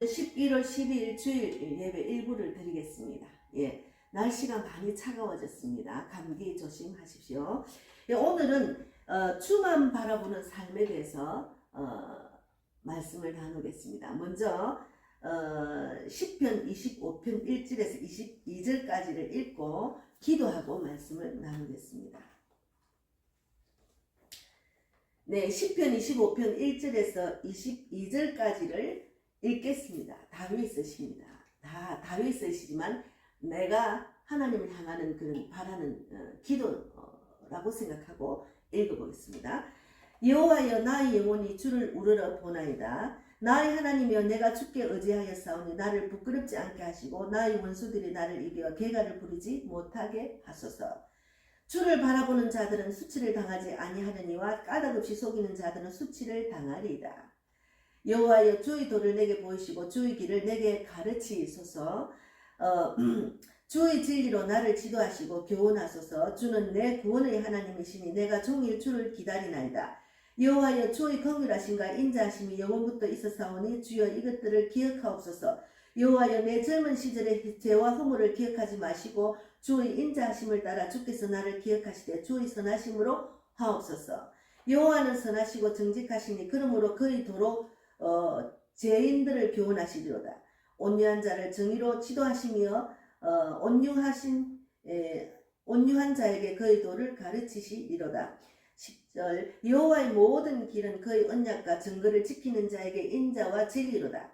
11월 12일 주일 예배 일부를 드리겠습니다. 예, 날씨가 많이 차가워졌습니다. 감기 조심하십시오. 예, 오늘은 주만 바라보는 삶에 대해서 말씀을 나누겠습니다. 먼저 시편 25편 1절에서 22절까지를 읽고 기도하고 말씀을 나누겠습니다. 네, 시편 25편 1절에서 22절까지를 읽겠습니다. 다윗서십니다. 다 다윗서시지만 내가 하나님을 향하는 그런 바라는 기도라고 생각하고 읽어보겠습니다. 여호와여, 나의 영혼이 주를 우러러 보나이다. 나의 하나님이여, 내가 주께 의지하였사오니 나를 부끄럽지 않게 하시고 나의 원수들이 나를 이겨 개가를 부리지 못하게 하소서. 주를 바라보는 자들은 수치를 당하지 아니하려니와 까닭없이 속이는 자들은 수치를 당하리이다. 여호와여, 주의 도를 내게 보이시고 주의 길을 내게 가르치소서. 주의 진리로 나를 지도하시고 교훈하소서. 주는 내 구원의 하나님이시니 내가 종일 주를 기다리나이다. 여호와여, 주의 긍휼하심과 인자하심이 영원부터 있었사오니 주여 이것들을 기억하옵소서. 여호와여, 내 젊은 시절의 죄와 허물을 기억하지 마시고 주의 인자하심을 따라 주께서 나를 기억하시되 주의 선하심으로 하옵소서. 여호와는 선하시고 정직하시니 그러므로 그의 도로 죄인들을 교훈하시리로다. 온유한 자를 정의로 지도하시며 온유한 자에게 그의 도를 가르치시리로다. 10절 여호와의 모든 길은 그의 언약과 증거를 지키는 자에게 인자와 진리로다.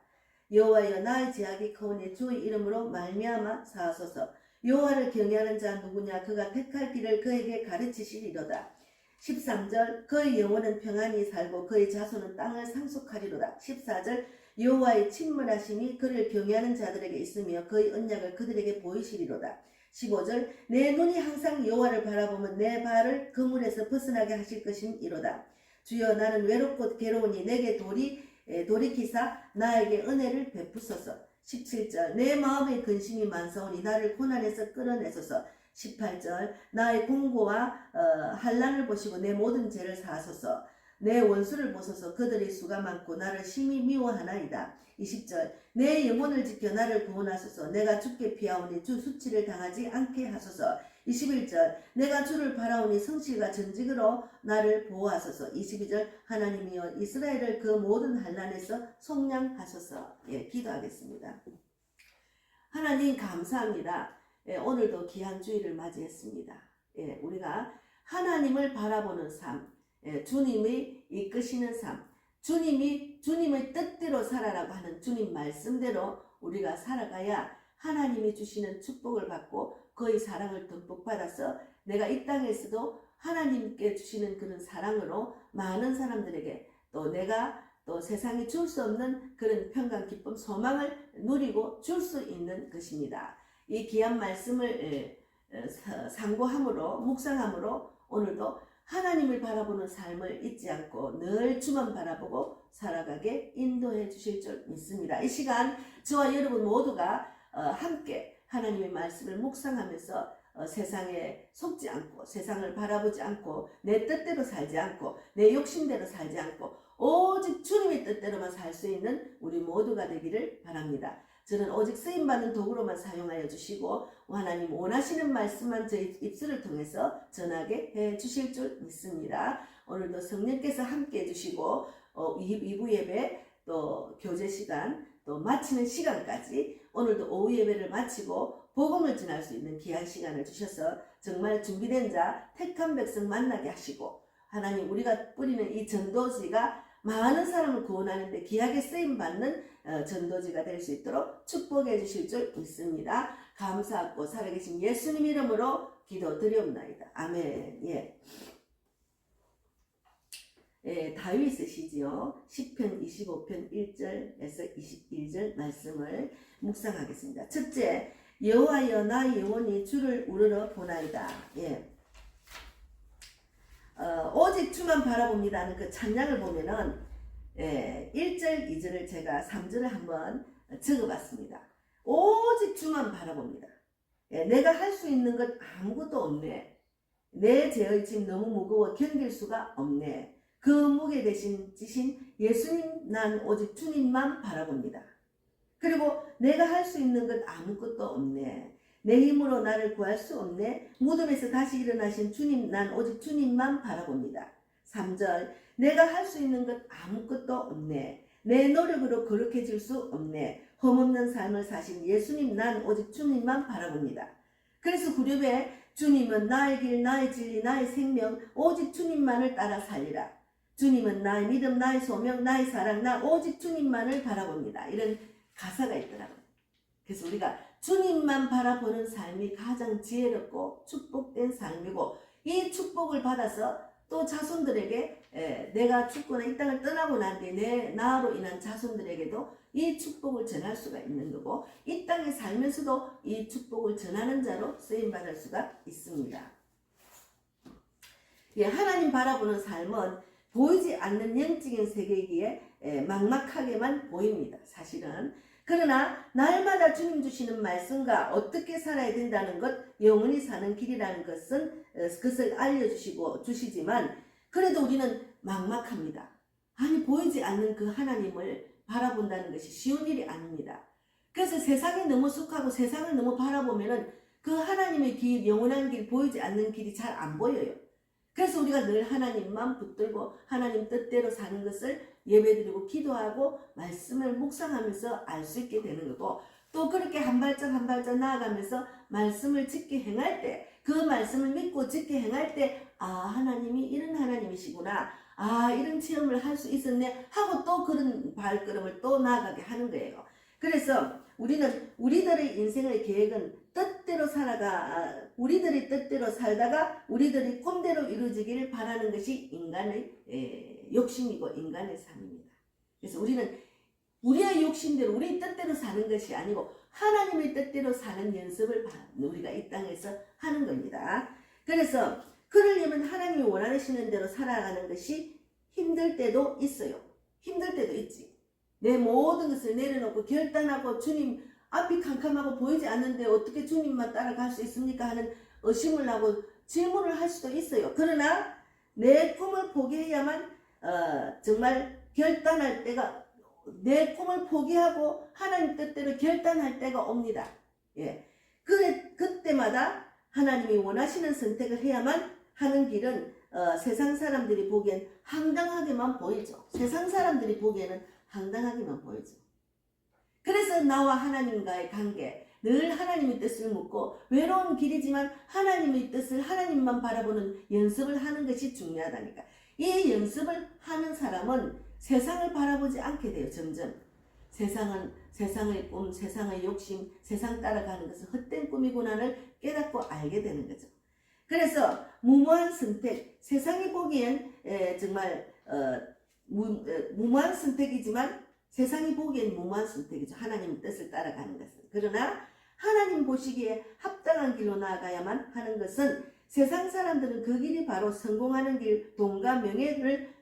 여호와여, 나의 제약이 크오니 주의 이름으로 말미암아 사하소서. 여호와를 경외하는 자 누구냐? 그가 택할 길을 그에게 가르치시리로다. 13절 그의 영혼은 평안히 살고 그의 자손은 땅을 상속하리로다. 14절 여호와의 친밀하심이 그를 경외하는 자들에게 있으며 그의 언약을 그들에게 보이시리로다. 15절 내 눈이 항상 여호와를 바라보면 내 발을 그물에서 벗어나게 하실 것임이로다. 주여, 나는 외롭고 괴로우니 내게 돌이키사 나에게 은혜를 베푸소서. 17절 내 마음의 근심이 많사오니 나를 고난에서 끌어내소서. 18절 나의 공고와 환난을 보시고 내 모든 죄를 사하소서. 내 원수를 보소서. 그들의 수가 많고 나를 심히 미워하나이다. 20절 내 영혼을 지켜 나를 구원하소서. 내가 주께 피하오니 주 수치를 당하지 않게 하소서. 21절 내가 주를 바라오니 성실과 전직으로 나를 보호하소서. 22절 하나님이여, 이스라엘을 그 모든 환난에서 속량하소서. 예, 기도하겠습니다. 하나님 감사합니다. 예, 오늘도 귀한 주일을 맞이했습니다. 예, 우리가 하나님을 바라보는 삶, 예, 주님이 이끄시는 삶, 주님의 뜻대로 살아라고 하는 주님 말씀대로 우리가 살아가야 하나님이 주시는 축복을 받고 그의 사랑을 듬뿍 받아서 내가 이 땅에서도 하나님께 주시는 그런 사랑으로 많은 사람들에게 또 내가 또 세상이 줄 수 없는 그런 평강, 기쁨, 소망을 누리고 줄 수 있는 것입니다. 이 귀한 말씀을 상고함으로 묵상함으로 오늘도 하나님을 바라보는 삶을 잊지 않고 늘 주만 바라보고 살아가게 인도해 주실 줄 믿습니다. 이 시간 저와 여러분 모두가 함께 하나님의 말씀을 묵상하면서 세상에 속지 않고 세상을 바라보지 않고 내 뜻대로 살지 않고 내 욕심대로 살지 않고 오직 주님의 뜻대로만 살 수 있는 우리 모두가 되기를 바랍니다. 저는 오직 쓰임받는 도구로만 사용하여 주시고 하나님 원하시는 말씀만 저희 입술을 통해서 전하게 해 주실 줄 믿습니다. 오늘도 성령께서 함께 해주시고 2부 예배 또 교제 시간 또 마치는 시간까지 오늘도 오후 예배를 마치고 복음을 전할 수 있는 귀한 시간을 주셔서 정말 준비된 자 택한 백성 만나게 하시고 하나님 우리가 뿌리는 이 전도지가 많은 사람을 구원하는데 귀하게 쓰임받는 전도지가 될 수 있도록 축복해 주실 줄 믿습니다. 감사하고 살아계신 예수님 이름으로 기도드리옵나이다. 아멘. 예. 예, 다윗이시지요. 시편 25편 1절에서 21절 말씀을 묵상하겠습니다. 첫째, 여호와여, 나의 영혼이 주를 우러러 보나이다. 예. 오직 주만 바라봅니다는 그 찬양을 보면은 1절, 2절을 제가 3절을 한번 적어봤습니다. 오직 주만 바라봅니다. 내가 할 수 있는 것 아무것도 없네. 내 죄의 짐 너무 무거워 견딜 수가 없네. 그 무게 대신 지신 예수님, 난 오직 주님만 바라봅니다. 그리고 내가 할 수 있는 건 아무것도 없네. 내 힘으로 나를 구할 수 없네. 무덤에서 다시 일어나신 주님, 난 오직 주님만 바라봅니다. 3절, 내가 할 수 있는 것 아무것도 없네. 내 노력으로 거룩해질 수 없네. 험없는 삶을 사신 예수님, 난 오직 주님만 바라봅니다. 그래서 구렵에 주님은 나의 길, 나의 진리, 나의 생명, 오직 주님만을 따라 살리라. 주님은 나의 믿음, 나의 소명, 나의 사랑, 나 오직 주님만을 바라봅니다. 이런 가사가 있더라고요. 그래서 우리가 주님만 바라보는 삶이 가장 지혜롭고 축복된 삶이고, 이 축복을 받아서 또 자손들에게 내가 죽거나 이 땅을 떠나고 난 뒤에 내 나로 인한 자손들에게도 이 축복을 전할 수가 있는 거고, 이 땅에 살면서도 이 축복을 전하는 자로 쓰임받을 수가 있습니다. 예, 하나님 바라보는 삶은 보이지 않는 영적인 세계이기에 막막하게만 보입니다. 사실은. 그러나 날마다 주님 주시는 말씀과 어떻게 살아야 된다는 것, 영원히 사는 길이라는 것을 알려주시고 주시지만, 그래도 우리는 막막합니다. 아니, 보이지 않는 그 하나님을 바라본다는 것이 쉬운 일이 아닙니다. 그래서 세상에 너무 속하고 세상을 너무 바라보면은 그 하나님의 길, 영원한 길, 보이지 않는 길이 잘 안 보여요. 그래서 우리가 늘 하나님만 붙들고 하나님 뜻대로 사는 것을 예배드리고 기도하고 말씀을 묵상하면서 알 수 있게 되는 거고, 또 그렇게 한 발짝 한 발짝 나아가면서 말씀을 짓게 행할 때, 그 말씀을 믿고 짓게 행할 때, 아, 하나님이 이런 하나님이시구나, 아, 이런 체험을 할 수 있었네 하고 또 그런 발걸음을 또 나아가게 하는 거예요. 그래서 우리는 우리들의 인생의 계획은 우리들이 뜻대로 살다가 우리들이 꿈대로 이루어지기를 바라는 것이 인간의 욕심이고 인간의 삶입니다. 그래서 우리는 우리의 욕심대로, 우리의 뜻대로 사는 것이 아니고 하나님의 뜻대로 사는 연습을 우리가 이 땅에서 하는 겁니다. 그래서 그러려면 하나님이 원하시는 대로 살아가는 것이 힘들 때도 있어요. 힘들 때도 있지. 내 모든 것을 내려놓고 결단하고 주님 앞이 캄캄하고 보이지 않는데 어떻게 주님만 따라갈 수 있습니까? 하는 의심을 하고 질문을 할 수도 있어요. 그러나 내 꿈을 포기해야만 정말 결단할 때가, 내 꿈을 포기하고 하나님 뜻대로 결단할 때가 옵니다. 예. 그때마다 하나님이 원하시는 선택을 해야만 하는 길은 세상 사람들이 보기엔 황당하게만 보이죠. 세상 사람들이 보기에는 황당하게만 보이죠. 그래서 나와 하나님과의 관계, 늘 하나님의 뜻을 묻고 외로운 길이지만 하나님의 뜻을, 하나님만 바라보는 연습을 하는 것이 중요하다니까. 이 연습을 하는 사람은 세상을 바라보지 않게 돼요. 점점 세상의 꿈, 세상의 욕심, 세상 따라가는 것은 헛된 꿈이구나를 깨닫고 알게 되는 거죠. 그래서 무모한 선택, 세상이 보기엔 정말 무모한 선택이지만 세상이 보기엔 무모한 선택이죠. 하나님의 뜻을 따라가는 것은. 그러나 하나님 보시기에 합당한 길로 나아가야만 하는 것은, 세상 사람들은 그 길이 바로 성공하는 길, 돈과 명예를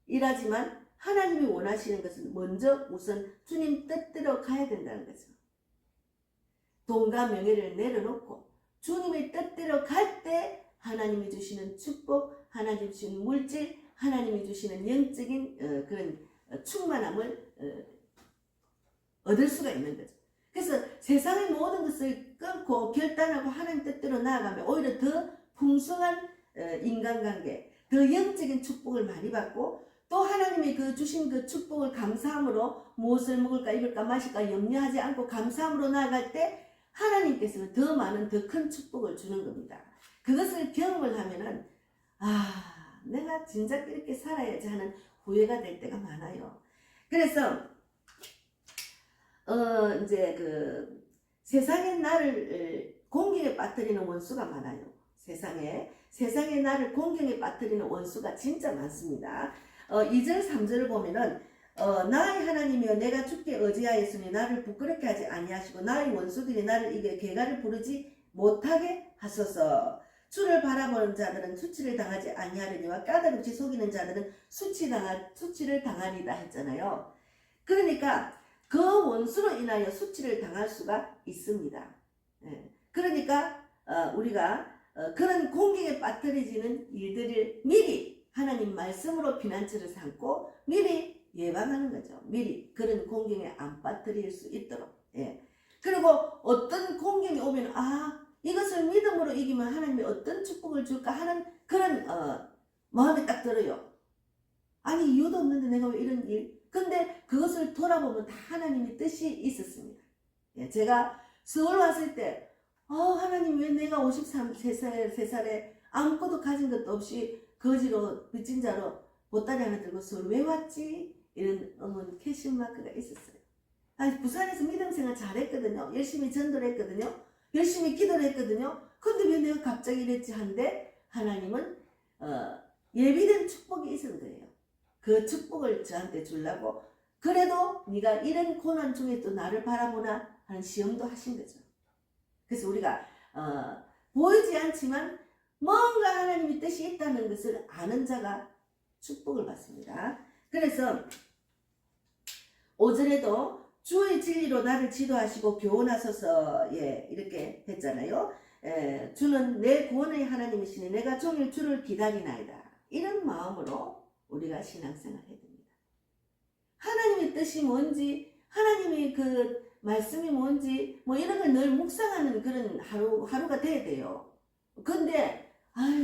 일하지만 하나님이 원하시는 것은 먼저 우선 주님 뜻대로 가야 된다는 거죠. 돈과 명예를 내려놓고 주님의 뜻대로 갈 때 하나님이 주시는 축복, 하나님이 주시는 물질, 하나님이 주시는 영적인 그런 충만함을 얻을 수가 있는 거죠. 그래서 세상의 모든 것을 끊고 결단하고 하나님 뜻대로 나아가면 오히려 더 풍성한 인간관계, 더 영적인 축복을 많이 받고, 또 하나님이 그 주신 그 축복을 감사함으로 무엇을 먹을까 입을까 마실까 염려하지 않고 감사함으로 나아갈 때 하나님께서는 더 많은 더 큰 축복을 주는 겁니다. 그것을 경험을 하면은 내가 진작 이렇게 살아야지 하는 후회가 될 때가 많아요. 그래서 이제 그 세상의 나를 공경에 빠뜨리는 원수가 많아요. 세상에 나를 공경에 빠뜨리는 원수가 진짜 많습니다. 2절 3절을 보면은 나의 하나님이여 내가 주께 의지하였으니 나를 부끄럽게 하지 아니하시고 나의 원수들이 나를 이겨 개가를 부르지 못하게 하소서. 주를 바라보는 자들은 수치를 당하지 아니하려니와 까다롭이 속이는 자들은 수치를 당하리다 했잖아요. 그러니까 그 원수로 인하여 수치를 당할 수가 있습니다. 그러니까 우리가 그런 공경에 빠뜨려지는 일들을 미리 하나님 말씀으로 피난처를 삼고 미리 예방하는 거죠. 미리 그런 공경에 안 빠뜨릴 수 있도록. 예. 그리고 어떤 공경이 오면 이것을 믿음으로 이기면 하나님이 어떤 축복을 줄까 하는 그런 마음이 딱 들어요. 아니 이유도 없는데 내가 왜 이런 일? 근데 그것을 돌아보면 다 하나님의 뜻이 있었습니다. 예, 제가 서울 왔을 때 하나님 왜 내가 53살에 아무것도 가진 것도 없이 거지로 빚진 자로 보따리 하나 들고 서울 왜 왔지? 이런 어머니 캐신 마크가 있었어요. 부산에서 믿음생활 잘했거든요. 열심히 전도를 했거든요. 열심히 기도를 했거든요. 근데 왜 내가 갑자기 이랬지 한데 하나님은 예비된 축복이 있은 거예요. 그 축복을 저한테 주려고 그래도 네가 이런 고난 중에 또 나를 바라보나 하는 시험도 하신 거죠. 그래서 우리가 보이지 않지만 뭔가 하나님의 뜻이 있다는 것을 아는 자가 축복을 받습니다. 그래서 5절에도 주의 진리로 나를 지도하시고 교훈하소서 이렇게 했잖아요. 주는 내 구원의 하나님이시니 내가 종일 주를 기다리나이다. 이런 마음으로 우리가 신앙생활 해야 됩니다. 하나님의 뜻이 뭔지 하나님의 그 말씀이 뭔지 뭐 이런 걸 늘 묵상하는 그런 하루가 돼야 돼요. 근데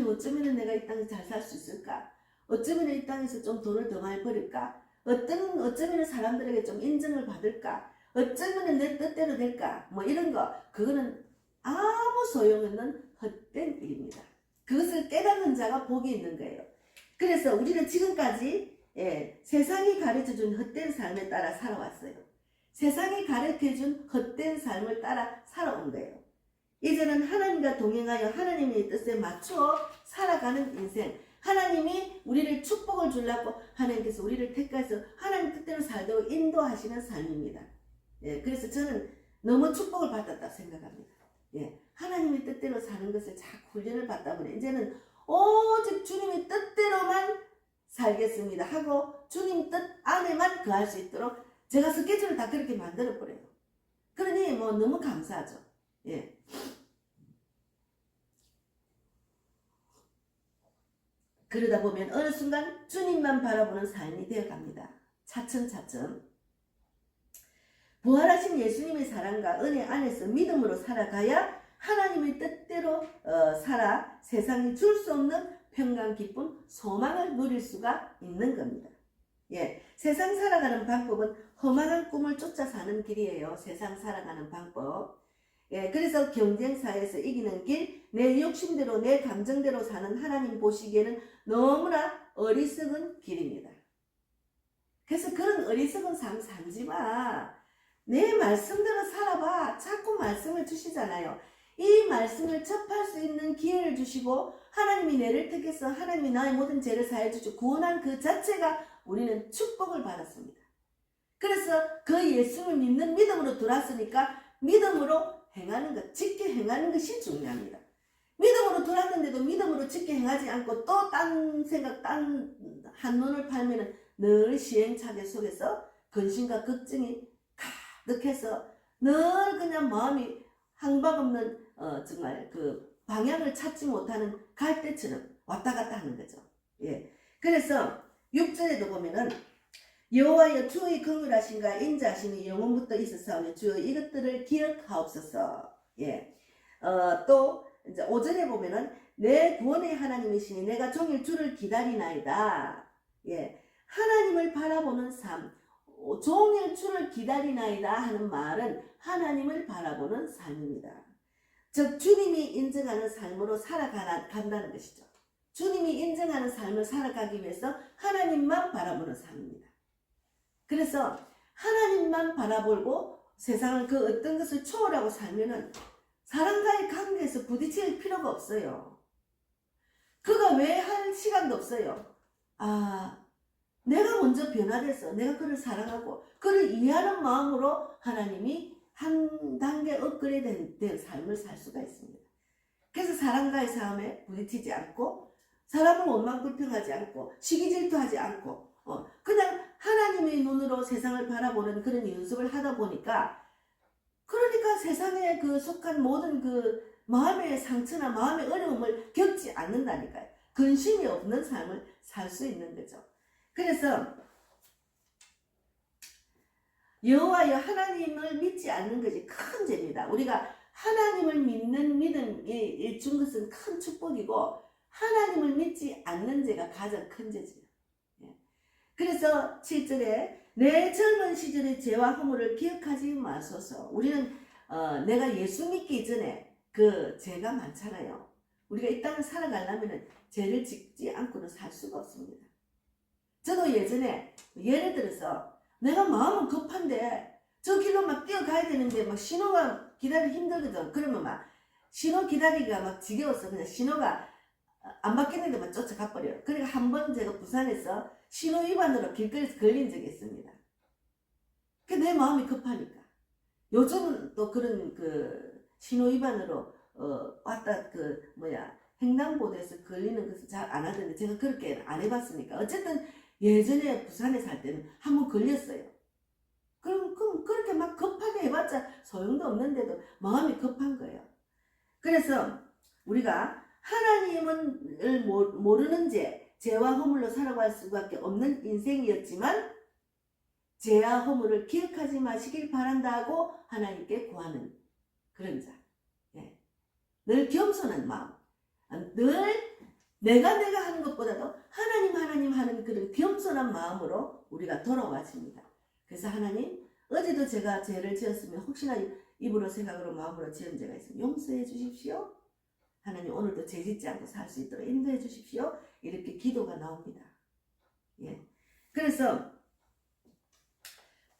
어쩌면 내가 이 땅에서 잘 살 수 있을까? 어쩌면 이 땅에서 좀 돈을 더 많이 벌을까? 어쩌면 사람들에게 좀 인정을 받을까? 어쩌면 내 뜻대로 될까? 뭐 이런 거 그거는 아무 소용없는 헛된 일입니다. 그것을 깨닫는 자가 복이 있는 거예요. 그래서 우리는 지금까지 세상이 가르쳐준 헛된 삶에 따라 살아왔어요. 세상이 가르쳐준 헛된 삶을 따라 살아온 거예요. 이제는 하나님과 동행하여 하나님의 뜻에 맞춰 살아가는 인생, 하나님이 우리를 축복을 주려고 하나님께서 우리를 택해서 하나님 뜻대로 살도록 인도하시는 삶입니다. 그래서 저는 너무 축복을 받았다고 생각합니다. 하나님의 뜻대로 사는 것을 자꾸 훈련을 받다 보니 이제는 오직 주님의 뜻대로만 살겠습니다 하고 주님 뜻 안에만 거할 수 있도록 제가 스케줄을 다 그렇게 만들어 버려요. 그러니 뭐 너무 감사하죠. 그러다 보면 어느 순간 주님만 바라보는 삶이 되어갑니다. 차츰차츰 부활하신 예수님의 사랑과 은혜 안에서 믿음으로 살아가야 하나님의 뜻대로 살아 세상이 줄 수 없는 평강, 기쁨, 소망을 누릴 수가 있는 겁니다. 세상 살아가는 방법은 험한 꿈을 쫓아 사는 길이에요. 세상 살아가는 방법. 그래서 경쟁사에서 이기는 길, 내 욕심대로 내 감정대로 사는 하나님 보시기에는 너무나 어리석은 길입니다. 그래서 그런 어리석은 삶 살지 마. 내 말씀대로 살아봐. 자꾸 말씀을 주시잖아요. 이 말씀을 접할 수 있는 기회를 주시고 하나님이 내를 택해서 하나님이 나의 모든 죄를 사해 주시고 구원한 그 자체가 우리는 축복을 받았습니다. 그래서 그 예수를 믿는 믿음으로 들어왔으니까 믿음으로 행하는 것, 짓게 행하는 것이 중요합니다. 믿음으로 들어왔는데도 믿음으로 짓게 행하지 않고 또 딴 생각, 딴 한눈을 팔면은 늘 시행착오 속에서 근심과 걱정이 가득해서 늘 그냥 마음이 항박 없는 정말 그 방향을 찾지 못하는 갈대처럼 왔다 갔다 하는 거죠. 그래서 6절에도 보면은 여호와여 주의 긍휼하심과 인자하심이 영원부터 있었사오니 주여 이것들을 기억하옵소서. 또 이제 5절에 보면은 내 구원의 하나님이시니 내가 종일 주를 기다리나이다. 하나님을 바라보는 삶, 종일 주를 기다리나이다 하는 말은 하나님을 바라보는 삶입니다. 즉 주님이 인정하는 삶으로 살아간다는 것이죠. 주님이 인정하는 삶을 살아가기 위해서 하나님만 바라보는 삶입니다. 그래서 하나님만 바라보고 세상을 그 어떤 것을 초월하고 살면은 사람과의 관계에서 부딪힐 필요가 없어요. 그가 왜 할 시간도 없어요. 내가 먼저 변화돼서 내가 그를 사랑하고 그를 이해하는 마음으로 하나님이 한 단계 업그레이드 된 삶을 살 수가 있습니다. 그래서 사람과의 싸움에 부딪히지 않고 사람을 원망 불평하지 않고 시기 질투하지 않고 그냥 하나님의 눈으로 세상을 바라보는 그런 연습을 하다 보니까 그러니까 세상에 그 속한 모든 그 마음의 상처나 마음의 어려움을 겪지 않는다니까요. 근심이 없는 삶을 살 수 있는 거죠. 그래서 여호와여 하나님을 믿지 않는 것이 큰 죄입니다. 우리가 하나님을 믿는 믿음이 준 것은 큰 축복이고 하나님을 믿지 않는 죄가 가장 큰 죄죠. 그래서 7절에 내 젊은 시절의 죄와 허물을 기억하지 마소서. 우리는 내가 예수 믿기 전에 그 죄가 많잖아요. 우리가 이 땅을 살아가려면 죄를 짓지 않고는 살 수가 없습니다. 저도 예전에 예를 들어서 내가 마음은 급한데 저 길로 막 뛰어가야 되는데 막 신호가 기다리기 힘들거든. 그러면 막 신호 기다리기가 막 지겨워서 그냥 신호가 안 바뀌는데 막 쫓아가 버려요. 그러니까 한 번 제가 부산에서 신호 위반으로 길거리에서 걸린 적이 있습니다. 내 마음이 급하니까. 요즘은 또 그런 그 신호 위반으로 왔다 횡단보도에서 걸리는 것을 잘 안 하던데 제가 그렇게 안 해봤으니까. 어쨌든 예전에 부산에 살 때는 한 번 걸렸어요. 그럼 그렇게 막 급하게 해봤자 소용도 없는데도 마음이 급한 거예요. 그래서 우리가 하나님을 모르는 죄와 허물로 살아갈 수밖에 없는 인생이었지만 죄와 허물을 기억하지 마시길 바란다고 하나님께 구하는 그런 자. 예. 늘 겸손한 마음. 늘 내가 하는 것보다도 하나님 하는 그런 겸손한 마음으로 우리가 돌아와집니다. 그래서 하나님, 어제도 제가 죄를 지었으면 혹시나 입으로 생각으로 마음으로 지은 죄가 있으면 용서해 주십시오. 하나님, 오늘도 죄 짓지 않고 살 수 있도록 인도해 주십시오. 이렇게 기도가 나옵니다. 예. 그래서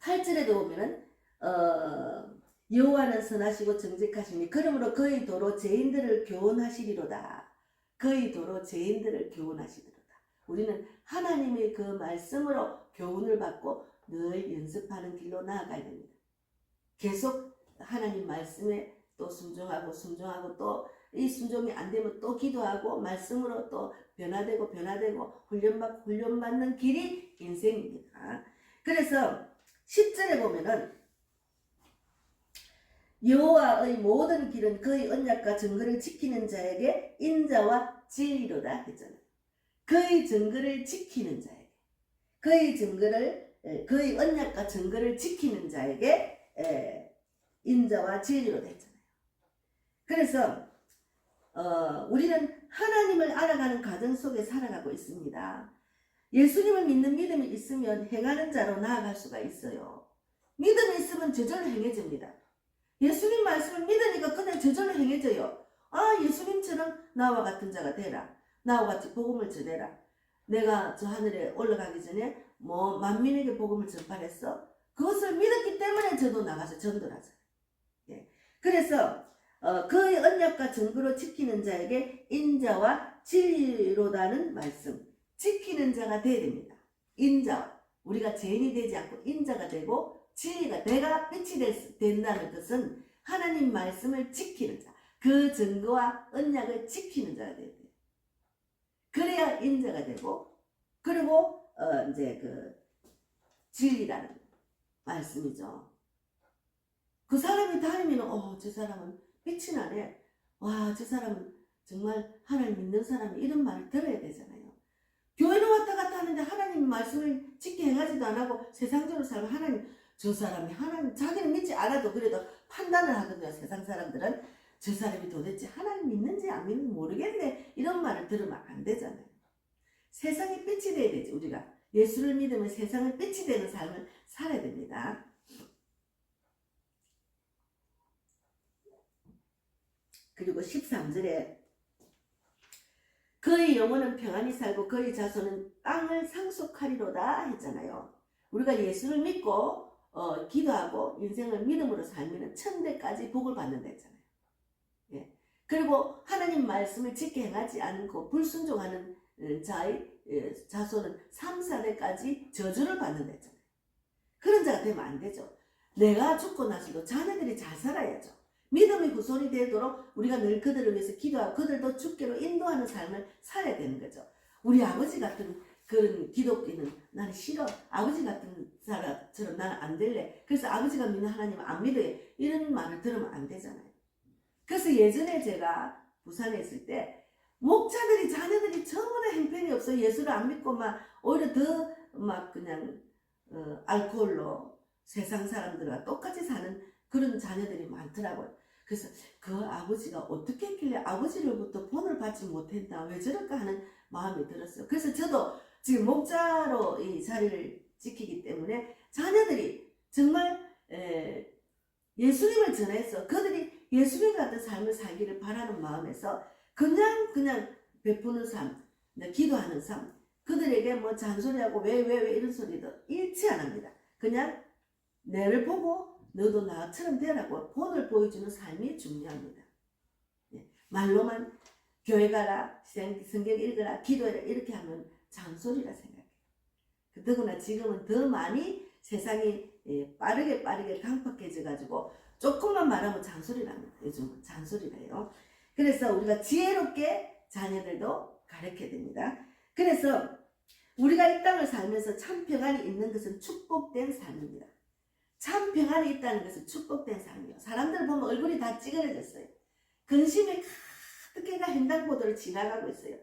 8절에도 보면은 여호와는 선하시고 정직하시니 그러므로 그의 도로 죄인들을 교훈하시리로다. 그의 도로 죄인들을 교훈하시리로다. 우리는 하나님의 그 말씀으로 교훈을 받고 늘 연습하는 길로 나아가야 됩니다. 계속 하나님 말씀에 또 순종하고 또 이 순종이 안 되면 또 기도하고 말씀으로 또 변화되고 훈련받는 길이 인생입니다. 그래서 10절에 보면은 여호와의 모든 길은 그의 언약과 증거를 지키는 자에게 인자와 진리로다 했잖아요. 그의 증거를 지키는 자에게, 그의 언약과 증거를 지키는 자에게 인자와 진리로다 했잖아요. 그래서 우리는 하나님을 알아가는 과정 속에 살아가고 있습니다. 예수님을 믿는 믿음이 있으면 행하는 자로 나아갈 수가 있어요. 믿음이 있으면 저절로 행해집니다. 예수님 말씀을 믿으니까 그냥 저절로 행해져요. 예수님처럼 나와 같은 자가 되라. 나와 같이 복음을 전해라. 내가 저 하늘에 올라가기 전에 만민에게 복음을 전파했어. 그것을 믿었기 때문에 저도 나가서 전도를 하잖아요. 예. 그래서 그의 언약과 증거로 지키는 자에게 인자와 진리로다는 말씀. 지키는 자가 되어야 됩니다. 인자. 우리가 죄인이 되지 않고 인자가 되고 진리가 내가 빛이 된다는 것은 하나님 말씀을 지키는 자. 그 증거와 언약을 지키는 자가 되어야 돼요. 그래야 인자가 되고 그리고 이제 그 진리라는 말씀이죠. 그 사람이 다니면 저 사람은 빛이 나네. 와, 저 사람은 정말 하나님 믿는 사람이 이런 말을 들어야 되잖아요. 교회를 왔다 갔다 하는데 하나님 말씀을 지켜 행하지도 안 하고 세상적으로 살면 하나님, 저 사람이 하나님, 자기는 믿지 않아도 그래도 판단을 하거든요. 세상 사람들은 저 사람이 도대체 하나님 믿는지 안 믿는지 모르겠네. 이런 말을 들으면 안 되잖아요. 세상에 빛이 돼야 되지. 우리가 예수를 믿으면 세상에 빛이 되는 삶을 살아야 됩니다. 그리고 13절에 그의 영혼은 평안히 살고 그의 자손은 땅을 상속하리로다 했잖아요. 우리가 예수를 믿고 기도하고 인생을 믿음으로 살면 천대까지 복을 받는다 했잖아요. 예. 그리고 하나님 말씀을 지켜 행하지 않고 불순종하는 자의 자손은 3, 4대까지 저주를 받는다 했잖아요. 그런 자가 되면 안 되죠. 내가 죽고 나서도 자녀들이 잘 살아야죠. 믿음의 후손이 되도록 우리가 늘 그들을 위해서 기도하고 그들도 주께로 인도하는 삶을 살아야 되는 거죠. 우리 아버지 같은 그런 기독교는 나는 싫어. 아버지 같은 사람처럼 나는 안 될래. 그래서 아버지가 믿는 하나님은 안 믿어요. 이런 말을 들으면 안 되잖아요. 그래서 예전에 제가 부산에 있을 때 목자들이 자녀들이 전부 다 형편이 없어. 예수를 안 믿고 막 오히려 더 막 그냥 알코올로 세상 사람들과 똑같이 사는 그런 자녀들이 많더라고요. 그래서 그 아버지가 어떻게 했길래 아버지로부터 본을 받지 못했나, 왜 저럴까 하는 마음이 들었어요. 그래서 저도 지금 목자로 이 자리를 지키기 때문에 자녀들이 정말 예수님을 전해서 그들이 예수님 같은 삶을 살기를 바라는 마음에서 그냥 베푸는 삶, 기도하는 삶, 그들에게 뭐 잔소리하고 왜 이런 소리도 일치 안 합니다. 그냥 내를 보고 너도 나처럼 되라고 본을 보여주는 삶이 중요합니다. 말로만 교회 가라, 성경 읽어라, 기도해라 이렇게 하면 잔소리라 생각해요. 더구나 지금은 더 많이 세상이 빠르게 강팍해져 가지고 조금만 말하면 잔소리랍니다. 요즘은 잔소리래요. 그래서 우리가 지혜롭게 자녀들도 가르쳐야 됩니다. 그래서 우리가 이 땅을 살면서 참 평안이 있는 것은 축복된 삶입니다. 참 평안이 있다는 것은 축복된 삶이에요. 사람들 보면 얼굴이 다 찌그러졌어요. 근심에 가득해가 횡단보도를 지나가고 있어요.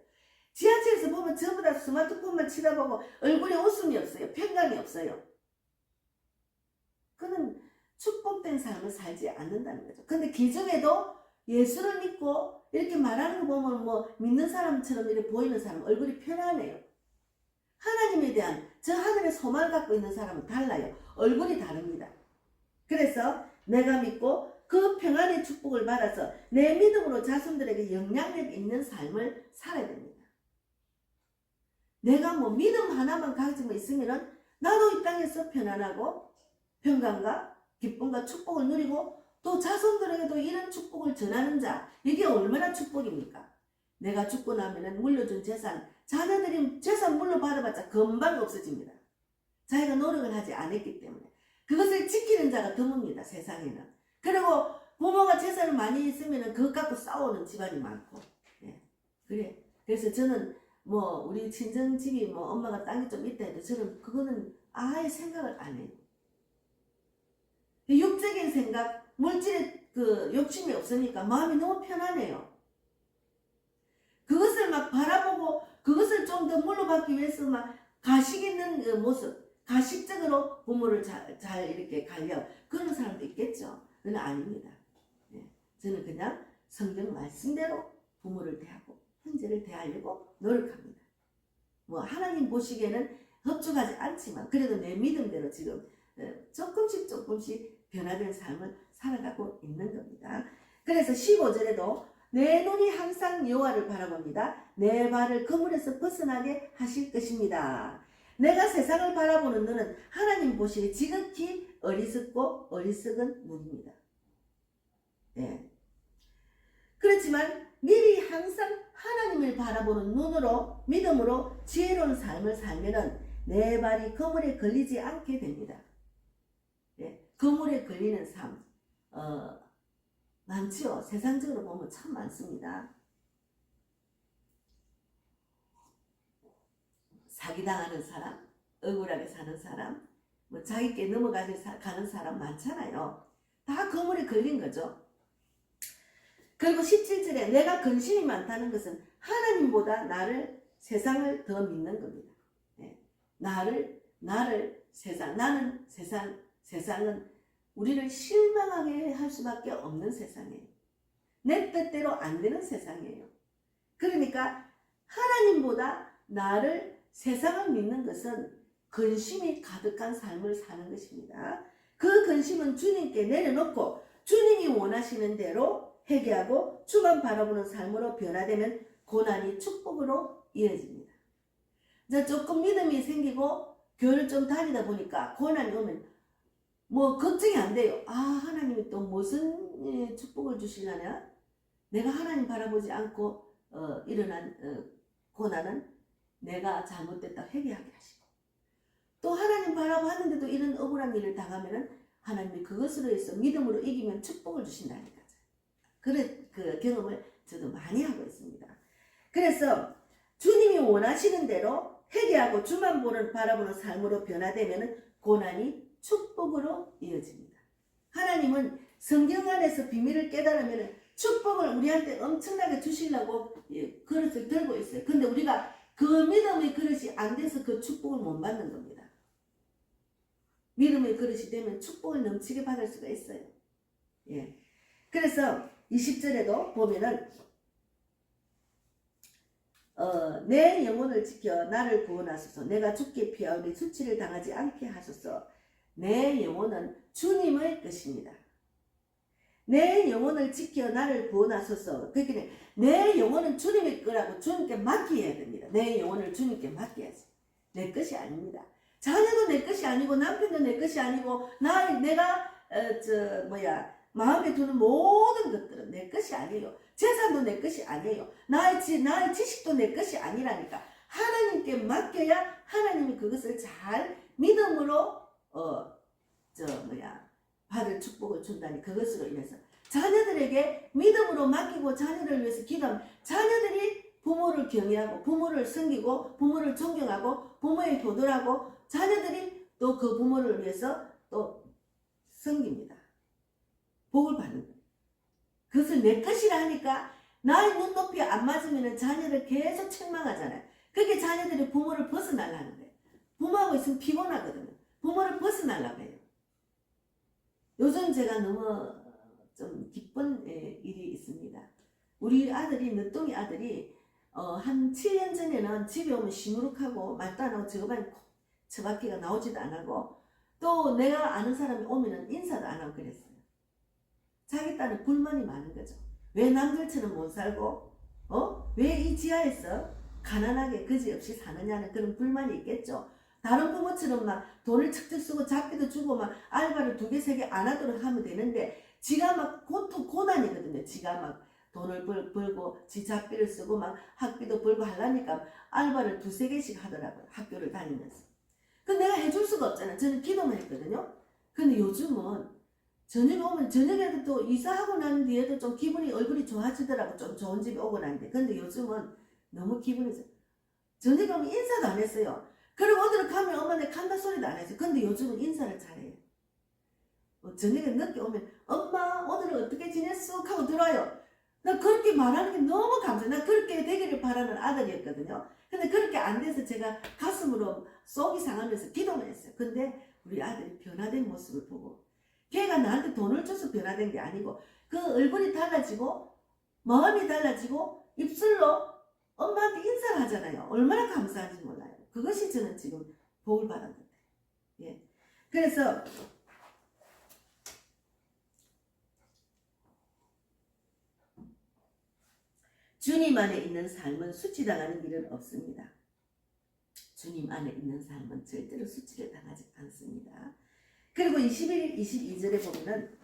지하철에서 보면 전부 다 스마트폰만 치다보고 얼굴에 웃음이 없어요. 평강이 없어요. 그는 축복된 삶을 살지 않는다는 거죠. 근데 그 중에도 예수를 믿고 이렇게 말하는 거 보면 뭐 믿는 사람처럼 이렇게 보이는 사람 얼굴이 편안해요. 하나님에 대한 저 하늘의 소망을 갖고 있는 사람은 달라요. 얼굴이 다릅니다. 그래서 내가 믿고 그 평안의 축복을 받아서 내 믿음으로 자손들에게 영향력 있는 삶을 살아야 됩니다. 내가 뭐 믿음 하나만 가지고 있으면은 나도 이 땅에서 편안하고 평강과 기쁨과 축복을 누리고 또 자손들에게도 이런 축복을 전하는 자, 이게 얼마나 축복입니까? 내가 죽고 나면은 물려준 재산, 자녀들이 재산 물려받아봤자 금방 없어집니다. 자기가 노력을 하지 않았기 때문에. 그것을 지키는 자가 드뭅니다, 세상에는. 그리고 부모가 재산을 많이 있으면은 그것 갖고 싸우는 집안이 많고. 그래. 그래서 저는 뭐 우리 친정집이 뭐 엄마가 땅이 좀 있다 해도 저는 그거는 아예 생각을 안 해요. 육적인 생각, 물질의 그 욕심이 없으니까 마음이 너무 편안해요. 그것을 막 바라보고 그것을 좀 더 물러받기 위해서 막 가식 있는 그 모습, 가식적으로 부모를 잘 이렇게 갈려 그런 사람도 있겠죠. 그건 아닙니다. 저는 그냥 성경 말씀대로 부모를 대하고 형제를 대하려고 노력합니다. 뭐 하나님 보시기에는 흡족하지 않지만 그래도 내 믿음대로 지금 조금씩 변화된 삶을 살아가고 있는 겁니다. 그래서 15절에도 내 눈이 항상 여호와를 바라봅니다. 내 발을 그물에서 벗어나게 하실 것입니다. 내가 세상을 바라보는 눈은 하나님 보시기에 지극히 어리석고 어리석은 눈입니다. 그렇지만 미리 항상 하나님을 바라보는 눈으로 믿음으로 지혜로운 삶을 살면은 내 발이 그물에 걸리지 않게 됩니다. 그물에 걸리는 삶 많지요. 세상적으로 보면 참 많습니다. 사기당하는 사람, 억울하게 사는 사람, 뭐 자기께 넘어가는 사람 많잖아요. 다 그물에 걸린 거죠. 그리고 17절에 내가 근심이 많다는 것은 하나님보다 세상을 더 믿는 겁니다. 나는 세상은 우리를 실망하게 할 수밖에 없는 세상이에요. 내 뜻대로 안 되는 세상이에요. 그러니까 하나님보다 세상을 믿는 것은 근심이 가득한 삶을 사는 것입니다. 그 근심은 주님께 내려놓고 주님이 원하시는 대로 회개하고 주만 바라보는 삶으로 변화되면 고난이 축복으로 이어집니다. 이제 조금 믿음이 생기고 교회를 좀 다니다 보니까 고난이 오면 뭐 걱정이 안 돼요. 하나님이 또 무슨 축복을 주시려나? 내가 하나님 바라보지 않고 일어난 고난은 내가 잘못됐다 회개하게 하시고 또 하나님 바라봤는데도 이런 억울한 일을 당하면은 하나님이 그것으로 해서 믿음으로 이기면 축복을 주신다는 거죠. 그 경험을 저도 많이 하고 있습니다. 그래서 주님이 원하시는 대로 회개하고 주만 바라보는 삶으로 변화되면 고난이 축복으로 이어집니다. 하나님은 성경 안에서 비밀을 깨달으면 축복을 우리한테 엄청나게 주시려고 그릇을 들고 있어요. 근데 우리가 그 믿음의 그릇이 안 돼서 그 축복을 못 받는 겁니다. 믿음의 그릇이 되면 축복을 넘치게 받을 수가 있어요. 예. 그래서 20절에도 보면은 내 영혼을 지켜 나를 구원하소서. 내가 죽게 피하오니 수치를 당하지 않게 하소서. 내 영혼은 주님의 것입니다. 내 영혼을 지켜 나를 구원하소서. 그러니까 내 영혼은 주님의 거라고 주님께 맡겨야 됩니다. 내 영혼을 주님께 맡겨야지. 내 것이 아닙니다. 자녀도 내 것이 아니고 남편도 내 것이 아니고 내가 마음에 두는 모든 것들은 내 것이 아니에요. 재산도 내 것이 아니에요. 나의 지식도 내 것이 아니라니까. 하나님께 맡겨야 하나님이 그것을 잘 믿음으로 받을 축복을 준다니. 그것으로 인해서 자녀들에게 믿음으로 맡기고 자녀를 위해서 기도하면 자녀들이 부모를 경외하고 부모를 섬기고 부모를 존경하고 부모의 효도를 하고 자녀들이 또 그 부모를 위해서 또 섬깁니다. 복을 받는 거예요. 그것을 내 것이라 하니까 나의 눈높이에 안 맞으면 자녀를 계속 책망하잖아요. 그게 자녀들이 부모를 벗어나려는 거예요. 부모하고 있으면 피곤하거든요. 부모를 벗어나려고 해요. 요즘 제가 너무 좀 기쁜 일이 있습니다. 우리 아들이, 늦둥이 아들이 한 7년 전에는 집에 오면 시무룩하고 말도 안 하고 저밖에가 나오지도 안 하고 또 내가 아는 사람이 오면은 인사도 안 하고 그랬어요. 자기 딸은 불만이 많은 거죠. 왜 남들처럼 못 살고 왜 이 지하에서 가난하게 그지없이 사느냐는 그런 불만이 있겠죠. 다른 부모처럼 막 돈을 척척 쓰고 잡기도 주고 막 알바를 2개, 3개 안 하도록 하면 되는데 지가 막 고난이거든요. 지가 막 돈을 벌고 지 잡비를 쓰고 막 학비도 벌고 하려니까 알바를 2, 3개씩 하더라고요. 학교를 다니면서. 근데 내가 해줄 수가 없잖아요. 저는 기도만 했거든요. 근데 요즘은 저녁에 오면 저녁에도 또 이사하고 난 뒤에도 좀 얼굴이 좋아지더라고. 좀 좋은 집에 오고 나는데. 근데 요즘은 너무 기분이 저녁에 오면 인사도 안 했어요. 그리고 오늘은 가면 엄마네 간다 소리도 안 했어요. 근데 요즘은 인사를 잘해요. 저녁에 늦게 오면 엄마 오늘은 어떻게 지냈어? 하고 들어와요. 나 그렇게 말하는 게 너무 감사해. 나 그렇게 되기를 바라는 아들이었거든요. 근데 그렇게 안 돼서 제가 가슴으로 속이 상하면서 기도만 했어요. 근데 우리 아들이 변화된 모습을 보고 걔가 나한테 돈을 줘서 변화된 게 아니고 그 얼굴이 달라지고 마음이 달라지고 입술로 엄마한테 인사를 하잖아요. 얼마나 감사한지 몰라요. 그것이 저는 지금 복을 받았는데. 예. 그래서 주님 안에 있는 삶은 수치당하는 일은 없습니다. 주님 안에 있는 삶은 절대로 수치를 당하지 않습니다. 그리고 21, 22절에 보면은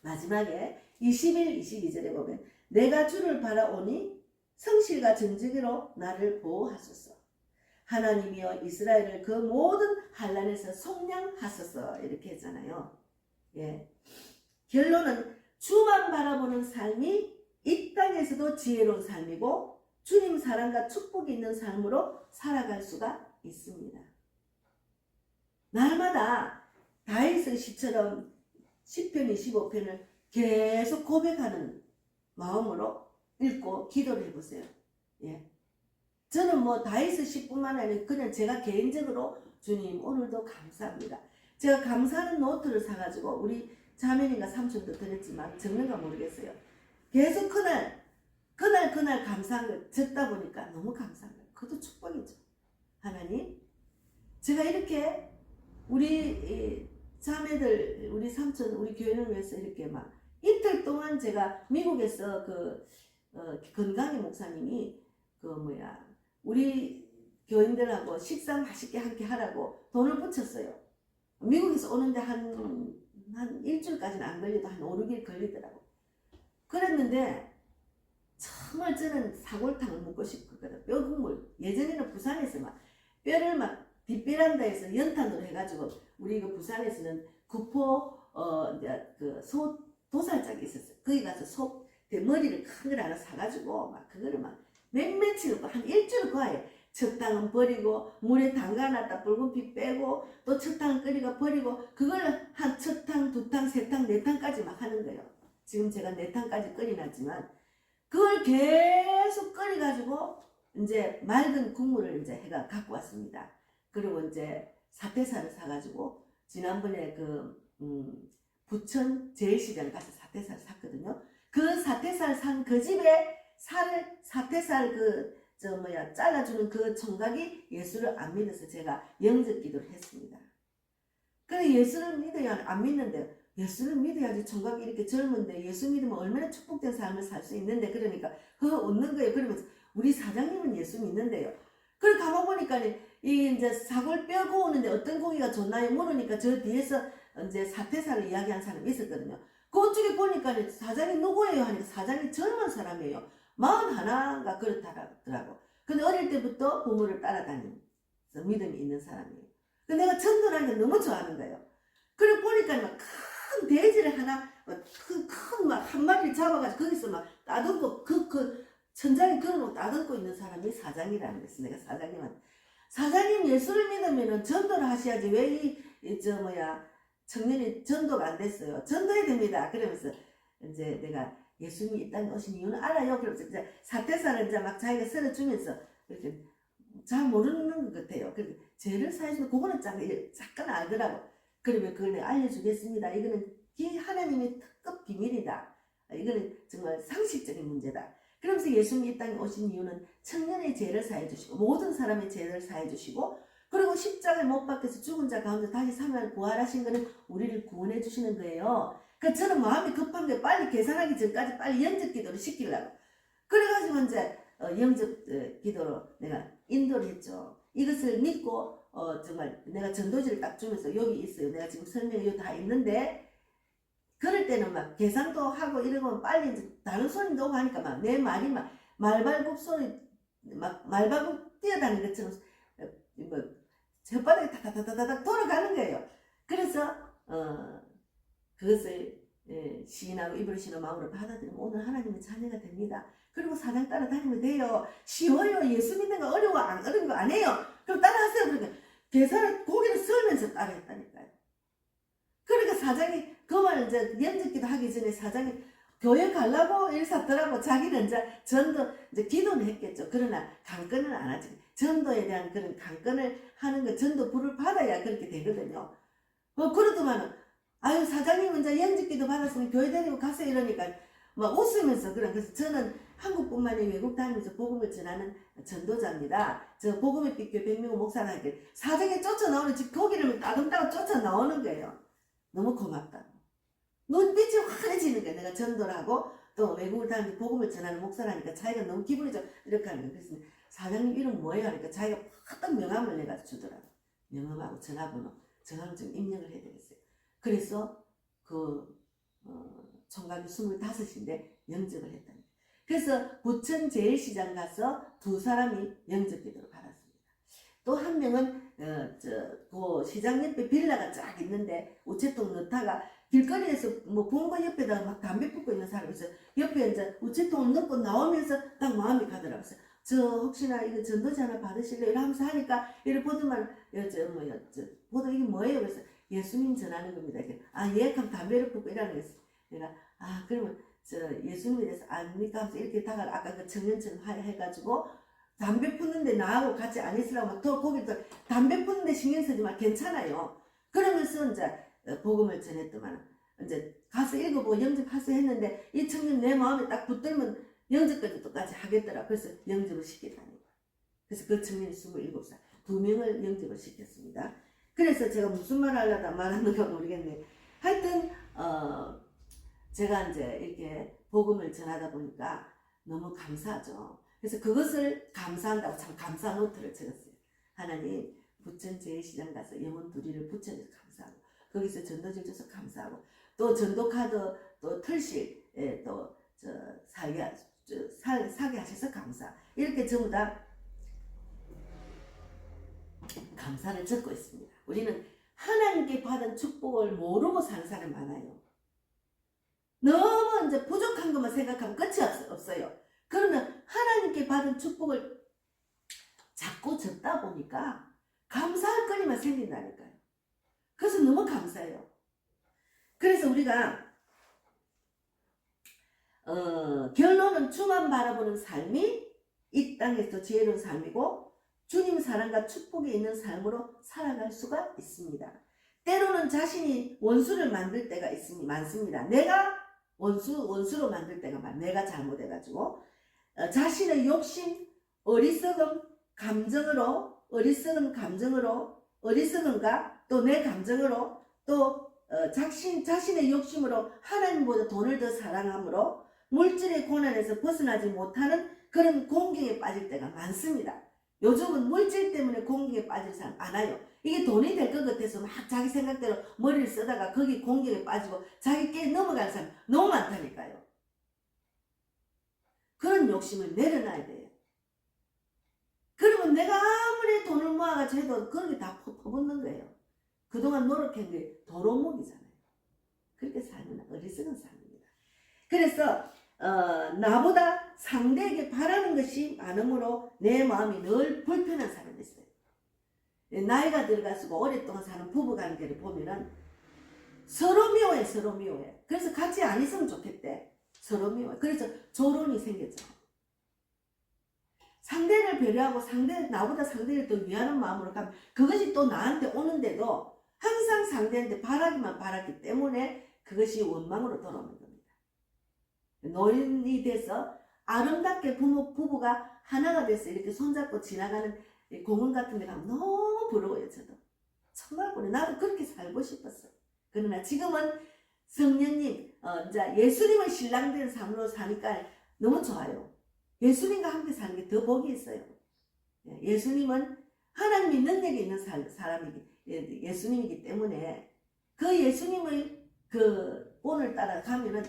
마지막에 21, 22절에 보면 내가 주를 바라오니 성실과 정직으로 나를 보호하소서. 하나님이여 이스라엘을 그 모든 환난에서 속량하소서. 이렇게 했잖아요. 예. 결론은 주만 바라보는 삶이 이 땅에서도 지혜로운 삶이고 주님 사랑과 축복이 있는 삶으로 살아갈 수가 있습니다. 날마다 다윗의 시처럼 시편 25편을 계속 고백하는 마음으로 읽고 기도를 해보세요. 예. 저는 뭐 다윗의 시뿐만 아니라 그냥 제가 개인적으로 주님 오늘도 감사합니다. 제가 감사하는 노트를 사가지고 우리 자매님과 삼촌도 드렸지만 적는가 모르겠어요. 계속 그날 감사한 걸 적다 보니까 너무 감사한 거예요. 그것도 축복이죠. 하나님, 제가 이렇게 우리 자매들, 우리 삼촌, 우리 교회를 위해서 이렇게 막 이틀 동안 제가 미국에서 건강의 목사님이 우리 교인들하고 식사 맛있게 함께 하라고 돈을 붙였어요. 미국에서 오는데 한 일주일까지는 안 걸려도 한 5, 6일 걸리더라고. 그랬는데 정말 저는 사골탕을 먹고 싶거든. 뼈 국물. 예전에는 부산에서 막 뼈를 막 뒷베란다에서 연탄으로 해가지고 우리 부산에서는 구포 소 도살짝이 있었어요. 거기 가서 머리를 큰 걸 하나 사가지고 막 그거를 막 며칠 한 일주일 과에 척탕은 버리고 물에 담가놨다 붉은 피 빼고 또 척탕 끓이고 버리고 그걸 한 척탕, 2탕, 3탕, 4탕까지 막 하는 거예요. 지금 제가 4탕까지 끓여놨지만 그걸 계속 끓여가지고 이제 맑은 국물을 이제 해가 갖고 왔습니다. 그리고 이제 사태살을 사가지고 지난번에 부천 제일시장 가서 사태살 샀거든요. 그 사태살 산 그 집에 사태살 잘라주는 그 총각이 예수를 안 믿어서 제가 영접 기도를 했습니다. 근데 예수를 믿어야 안 믿는데, 예수를 믿어야지 총각이 이렇게 젊은데 예수 믿으면 얼마나 축복된 삶을 살 수 있는데, 그러니까 웃는 거예요. 그러면서 우리 사장님은 예수 믿는데요. 그래 가만 보니까 이제 사골 뼈 구우는데 어떤 고기가 좋나요? 물으니까 저 뒤에서 이제 사태살을 이야기한 사람이 있었거든요. 그쪽에 보니까 사장이 누구예요? 하니까 사장이 젊은 사람이에요. 41가 그렇다더라고. 근데 어릴 때부터 부모를 따라다니면서 믿음이 있는 사람이에요. 근데 내가 전도라는 게 너무 좋아하는 거예요. 그래 보니까 막 큰 돼지를 하나, 큰 막 한 마리를 잡아가지고 거기서 막 따듬고 천장에 걸어놓고 따듬고 있는 사람이 사장이라는 거였어. 내가 사장님 예수를 믿으면은 전도를 하셔야지 왜 청년이 전도가 안 됐어요. 전도해야 됩니다. 그러면서 이제 내가 예수님이 이 땅에 오신 이유는 알아요. 그러면서 이제 사태살을 이제 막 자기가 썰어주면서 이렇게 잘 모르는 것 같아요. 그래서 죄를 사해주면 그거는 잠깐 알더라고. 그러면 그걸 내가 알려주겠습니다. 이거는 하나님의 특급 비밀이다. 이거는 정말 상식적인 문제다. 그러면서 예수님이 이 땅에 오신 이유는 청년의 죄를 사해주시고 모든 사람의 죄를 사해주시고 그리고 십자가에 못 박혀서 죽은 자 가운데 다시 3일 부활하신 것은 우리를 구원해 주시는 거예요. 그러니까 저는 마음이 급한 게 빨리 계산하기 전까지 빨리 영접 기도를 시키려고. 그래가지고 이제 영접 기도로 내가 인도를 했죠. 이것을 믿고 정말 내가 전도지를 딱 주면서 여기 있어요. 내가 지금 설명이 여기 다 있는데 그럴 때는 막 계산도 하고 이러면 빨리 이제 다른 손님도 오고 하니까 막 내 말이 막 말발굽 소리 막 말발굽 뛰어다니는 것처럼 혓바닥이 타타타타타 돌아가는 거예요. 그래서 그것을 시인하고 입을 시는 마음으로 받아들이면 오늘 하나님의 자녀가 됩니다. 그리고 사장 따라다니면 돼요. 쉬워요. 예수 믿는 거 어려운 거 아니에요. 그럼 따라하세요. 그러니까 계산을 고개를 설면서 따라했다니까요. 그러니까 사장이 그 말을 이제 영접기도 하기 전에 사장이 교회 가려고 일사더라고. 자기는 이제 이제 기도는 했겠죠. 그러나 강권은 안 하지. 전도에 대한 그런 강권을 하는 거, 전도 불을 받아야 그렇게 되거든요. 그러더만은, 아유, 사장님은 이제 영접기도 받았으면 교회 다니고 가세요. 이러니까 막 웃으면서 그래서 저는 한국뿐만 아니라 외국 다니면서 복음을 전하는 전도자입니다. 저 복음의 빛교회 백명호 목사한테 사장에 쫓아 나오는 집 고기를 따듬다가 쫓아 나오는 거예요. 너무 고맙다고. 눈빛이 환해지는 거야. 내가 전도를 하고 또 외국을 다니면서 복음을 전하는 목사라니까 자기가 너무 기분이 좀 이렇게 하는 거야. 그래서 사장님 이름 뭐예요? 하니까 자기가 팍 명함을 내가 주더라고. 명함하고 전화번호 좀 입력을 해야 되겠어요. 그래서 총각이 25인데 영접을 했답니다. 그래서 부천 제일시장 가서 2사람이 영접 기도를 받았습니다. 또 한 명은 그 시장 옆에 빌라가 쫙 있는데 우체통 넣다가 길거리에서 본거 옆에다가 막 담배 피우고 있는 사람이 있어요. 옆에 이제 우체통을 넣고 나오면서 딱 마음이 가더라고요. 저 혹시나 이거 전도지 하나 받으실래요? 이러면서 하니까 이렇게 보더만 보도 이게 뭐예요? 그래서 예수님 전하는 겁니다. 예약하면 담배를 피우고 이러는 거였어요. 내가 그러면 예수님에 대해서 압니까? 하면서 이렇게 다가 아까 그 청년처럼 해가지고 담배 피우는데 나하고 같이 안 있으라고 막 더 거기서 담배 피우는데 신경 쓰지 마. 괜찮아요. 그러면서 이제 복음을 전했더만 이제 가서 읽어보고 영접하세요 했는데 이 청년 내 마음에 딱 붙들면 영접까지 하겠더라. 그래서 영접을 시켰다는 거야. 그래서 그 청년이 27살 2명을 영접을 시켰습니다. 그래서 제가 무슨 말 하려다 말하는가 모르겠네. 하여튼 제가 이제 이렇게 복음을 전하다 보니까 너무 감사하죠. 그래서 그것을 감사한다고 참 감사 노트를 적었어요. 하나님 부천 제일시장 가서 영혼 2리를 붙여줘서 감사하고 거기서 전도질 줘서 감사하고 또 전도카드 또 털실 또 사게 하셔서 감사. 이렇게 전부 다 감사를 적고 있습니다. 우리는 하나님께 받은 축복을 모르고 사는 사람이 많아요. 너무 이제 부족한 것만 생각하면 끝이 없어요. 그러면 하나님께 받은 축복을 자꾸 적다 보니까 감사할 거리만 생긴다니까요. 그래서 너무 감사해요. 그래서 우리가 결론은 주만 바라보는 삶이 이 땅에서 지혜로운 삶이고 주님 사랑과 축복이 있는 삶으로 살아갈 수가 있습니다. 때로는 자신이 원수를 만들 때가 많습니다. 내가 원수로 만들 때가 많아. 내가 잘못해가지고 자신의 욕심, 어리석음, 어리석음과 또 내 감정으로 또 자신의 욕심으로 하나님보다 돈을 더 사랑함으로 물질의 고난에서 벗어나지 못하는 그런 공경에 빠질 때가 많습니다. 요즘은 물질 때문에 공경에 빠질 사람 많아요. 이게 돈이 될 것 같아서 막 자기 생각대로 머리를 쓰다가 거기 공경에 빠지고 자기 깨 넘어가는 사람 너무 많다니까요. 그런 욕심을 내려놔야 돼요. 그러면 내가 아무리 돈을 모아가지고 해도 그런 게 다 퍼붓는 거예요. 그동안 노력한 게 도로묵이잖아요. 그렇게 살면 어리석은 삶입니다. 그래서 나보다 상대에게 바라는 것이 많으므로 내 마음이 늘 불편한 사람이 있어요. 나이가 들어가지고 오랫동안 사는 부부관계를 보면은 서로 미워해. 그래서 같이 안 있으면 좋겠대. 서로 미워해. 그래서 조론이 생겼죠. 상대를 배려하고 나보다 상대를 더 위하는 마음으로 가면 그것이 또 나한테 오는데도 항상 상대한테 바라기만 바랐기 때문에 그것이 원망으로 돌아오는 겁니다. 노인이 돼서 아름답게 부부가 하나가 돼서 이렇게 손잡고 지나가는 공원 같은 데 가면 너무 부러워요. 저도 정말 부러워요. 나도 그렇게 살고 싶었어요. 그러나 지금은 성령님 예수님을 신랑된 삶으로 사니까 너무 좋아요. 예수님과 함께 사는 게 더 복이 있어요. 예수님은 하나님이 능력이 있는 예수님이기 때문에 그 예수님의 그 본을 따라가면은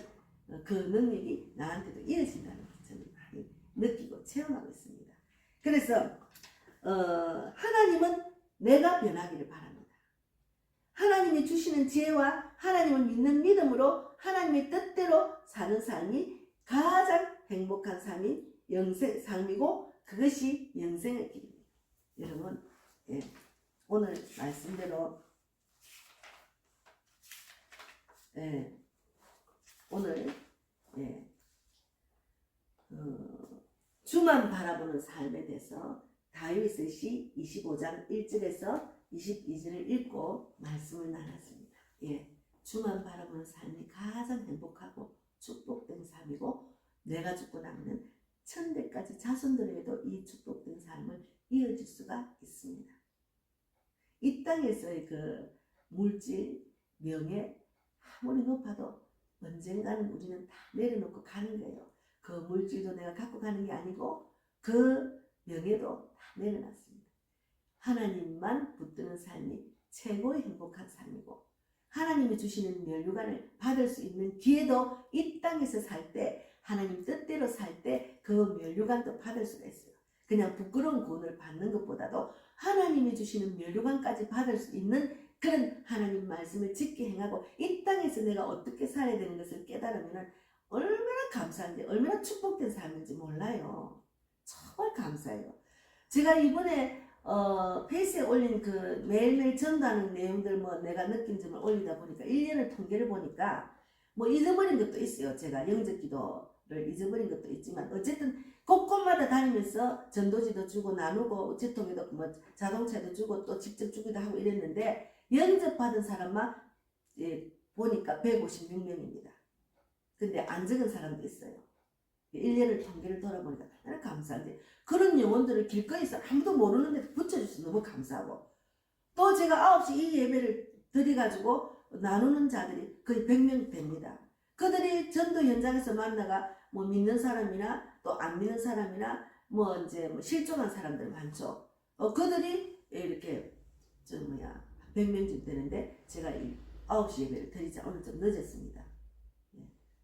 그 능력이 나한테도 이어진다는 걸 저는 많이 느끼고 체험하고 있습니다. 그래서 하나님은 내가 변하기를 바랍니다. 하나님이 주시는 지혜와 하나님을 믿는 믿음으로 하나님의 뜻대로 사는 삶이 가장 행복한 삶이고 그것이 영생의 길입니다. 여러분 오늘 말씀대로 오늘 주만 바라보는 삶에 대해서 다윗의 시 25장 1절에서 22절을 읽고 말씀을 나눴습니다. 주만 바라보는 삶이 가장 행복하고 축복된 삶이고 내가 죽고 나면 천대까지 자손들에게도 이 축복된 삶을 이어질 수가 있습니다. 이 땅에서의 그 물질, 명예 아무리 높아도 언젠가는 우리는 다 내려놓고 가는 거예요. 그 물질도 내가 갖고 가는 게 아니고 그 명예도 다 내려놨습니다. 하나님만 붙드는 삶이 최고의 행복한 삶이고 하나님이 주시는 면류관을 받을 수 있는 기회도 이 땅에서 살 때 하나님 뜻대로 살 때 그 면류관도 받을 수가 있어요. 그냥 부끄러운 구원을 받는 것보다도 하나님이 주시는 면류관까지 받을 수 있는 그런 하나님 말씀을 짓게 행하고 이 땅에서 내가 어떻게 살아야 되는 것을 깨달으면 얼마나 감사한지 얼마나 축복된 삶인지 몰라요. 정말 감사해요. 제가 이번에 페이스에 올린 그 매일매일 전도하는 내용들 내가 느낀 점을 올리다 보니까 1년을 통계를 보니까 잊어버린 것도 있어요. 제가 영적 기도를 잊어버린 것도 있지만 어쨌든 곳곳마다 다니면서 전도지도 주고 나누고 우체통에도 자동차도 주고 또 직접 주기도 하고 이랬는데 영접받은 사람만 보니까 156명입니다. 근데 안 적은 사람도 있어요. 1년을 통계를 돌아보니까 나는 감사한데 그런 영혼들을 길거리에서 아무도 모르는데 붙여줘서 너무 감사하고 또 제가 9시 이 예배를 드려가지고 나누는 자들이 거의 100명 됩니다. 그들이 전도 현장에서 만나가 믿는 사람이나 또 안 믿는 사람이나 실종한 사람들 많죠. 그들이 이렇게 100명쯤 되는데 제가 이 9시 예배를 드리자 오늘 좀 늦었습니다.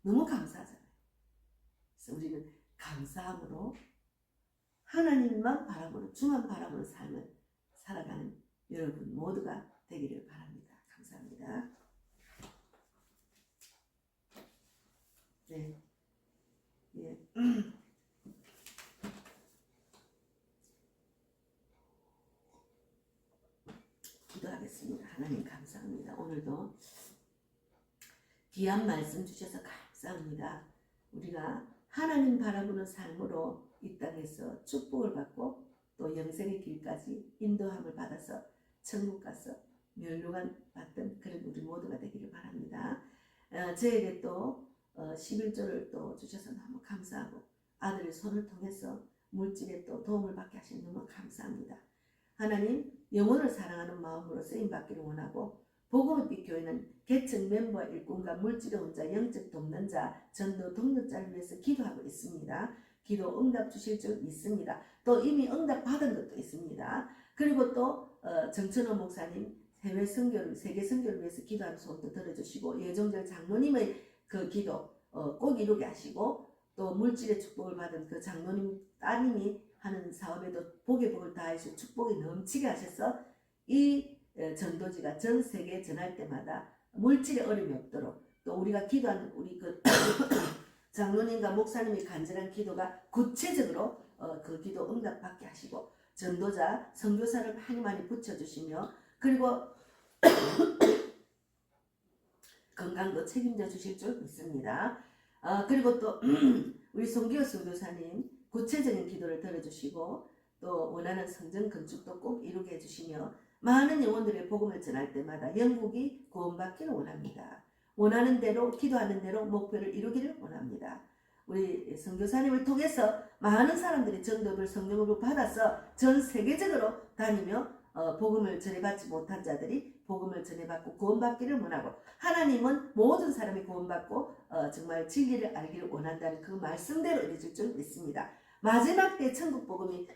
너무 감사하잖아요. 그래서 우리는 감사함으로 하나님만 바라보는 주만 바라보는 삶을 살아가는 여러분 모두가 되기를 바랍니다. 감사합니다. 네. 기도하겠습니다. 하나님 감사합니다. 오늘도 귀한 말씀 주셔서 감사합니다. 우리가 하나님 바라보는 삶으로 이 땅에서 축복을 받고 또 영생의 길까지 인도함을 받아서 천국 가서 멸류관 받던 그런 우리 모두가 되기를 바랍니다. 저에게 또 11조를 또 주셔서 너무 감사하고 아들의 손을 통해서 물질에 또 도움을 받게 하시니 너무 감사합니다. 하나님, 영혼을 사랑하는 마음으로 쓰임받기를 원하고 복음의 빛 교회는 개척 멤버 일꾼과 물질의 혼자 영적 돕는 자 전도 동력자를 위해서 기도하고 있습니다. 기도 응답 주실 줄 믿습니다. 또 이미 응답 받은 것도 있습니다. 그리고 또 정천호 목사님 해외 선교를 세계 선교를 위해서 기도하는 소원도 들어주시고 예정절 장로님의 그 기도 꼭 이루게 하시고 또 물질의 축복을 받은 그 장로님 따님이 하는 사업에도 복의 복을 다하시고 축복이 넘치게 하셔서 이 전도지가 전 세계에 전할 때마다 물질의 어려움이 없도록 또 우리가 기도하는 우리 그 장로님과 목사님의 간절한 기도가 구체적으로 그 기도 응답받게 하시고 전도자, 선교사를 많이 붙여주시며 그리고 건강도 책임져 주실 줄 믿습니다. 그리고 또 우리 송기호 선교사님 구체적인 기도를 들어주시고 또 원하는 성전 건축도 꼭 이루게 해주시며 많은 영혼들의 복음을 전할 때마다 영국이 구원받기를 원합니다. 원하는 대로 기도하는 대로 목표를 이루기를 원합니다. 우리 선교사님을 통해서 많은 사람들이 전도를 성령으로 받아서 전 세계적으로 다니며 복음을 전해받지 못한 자들이 복음을 전해받고 구원받기를 원하고 하나님은 모든 사람이 구원받고 정말 진리를 알기를 원한다는 그 말씀대로 이루어질 줄 믿습니다. 마지막 때 천국 복음이